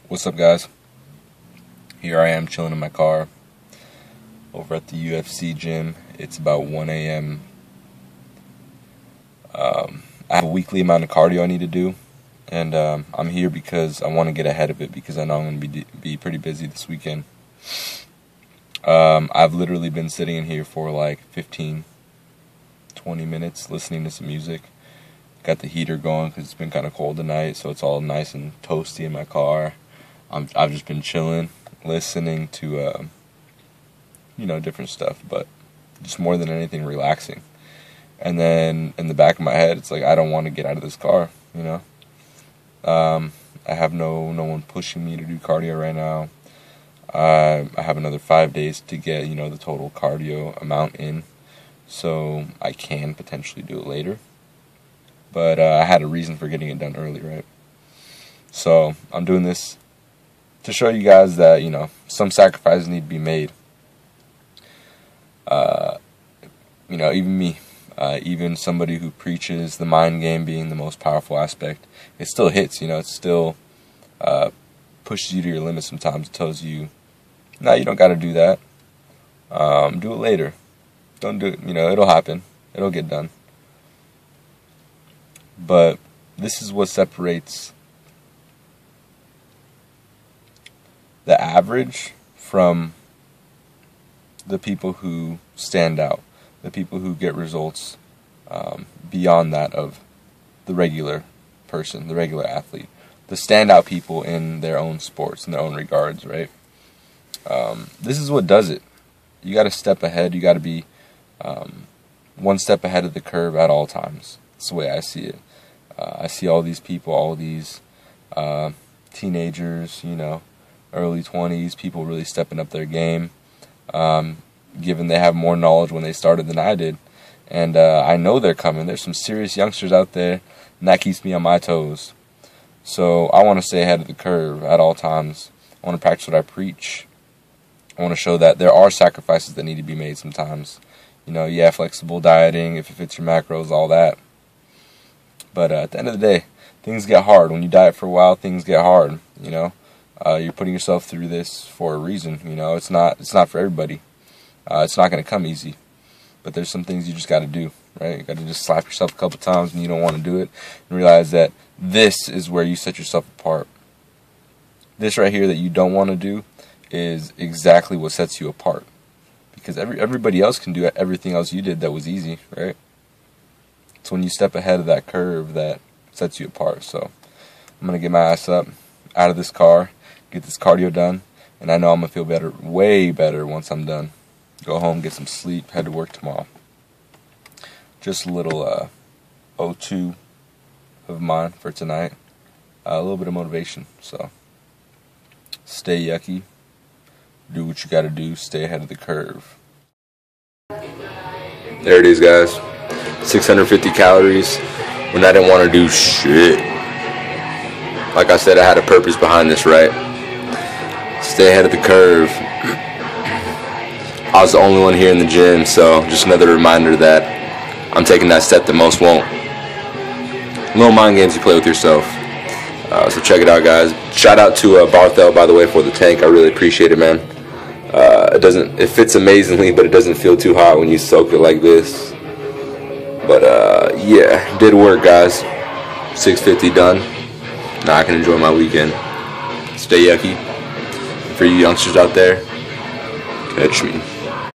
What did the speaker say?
What's up, guys? Here I am chilling in my car over at the UFC gym. It's about 1 a.m. I have a weekly amount of cardio I need to do, and I'm here because I want to get ahead of it because I know I'm going to be pretty busy this weekend. I've literally been sitting in here for like 15, 20 minutes listening to some music. Got the heater going because it's been kind of cold tonight, so it's all nice and toasty in my car. I've just been chilling, listening to, different stuff, but just more than anything, relaxing. And then in the back of my head, it's like, I don't want to get out of this car, I have no one pushing me to do cardio right now. I have another 5 days to get, the total cardio amount in, so I can potentially do it later. But I had a reason for getting it done early, right? So I'm doing this to show you guys that, some sacrifices need to be made. Even me, even somebody who preaches the mind game being the most powerful aspect, it still hits, it still pushes you to your limits sometimes. It tells you, no, you don't got to do that. Do it later. Don't do it, it'll happen. It'll get done. But this is what separates the average from the people who stand out, the people who get results beyond that of the regular person, the regular athlete, the standout people in their own sports, in their own regards, right? This is what does it. You got to step ahead. You got to be one step ahead of the curve at all times. That's the way I see it. I see all these people, all these teenagers, early 20s, people really stepping up their game, given they have more knowledge when they started than I did. And I know they're coming. There's some serious youngsters out there, and that keeps me on my toes. So I want to stay ahead of the curve at all times. I want to practice what I preach. I want to show that there are sacrifices that need to be made sometimes. Flexible dieting, if it fits your macros, all that. But at the end of the day, things get hard. When you diet for a while, things get hard, You're putting yourself through this for a reason, It's not for everybody. It's not going to come easy. But there's some things you just got to do, right? You got to just slap yourself a couple times when you don't want to do it and realize that this is where you set yourself apart. This right here that you don't want to do is exactly what sets you apart. Because everybody else can do everything else you did that was easy, right? It's when you step ahead of that curve that sets you apart. So I'm going to get my ass up out of this car, get this cardio done, and I know I'm going to feel better, way better once I'm done. Go home, get some sleep, head to work tomorrow. Just a little O2 of mine for tonight. A little bit of motivation. So stay yucky. Do what you got to do. Stay ahead of the curve. There it is, guys. 650 calories when I didn't want to do shit. Like I said, I had a purpose behind this, right? Stay ahead of the curve. I was the only one here in the gym, so just another reminder that I'm taking that step that most won't. Little mind games you play with yourself. So check it out, guys. Shout out to Barthel, by the way, for the tank. I really appreciate it, man. It fits amazingly, but it doesn't feel too hot when you soak it like this. But yeah, did work, guys. 650 done. Now I can enjoy my weekend. Stay yucky. For you youngsters out there, catch me.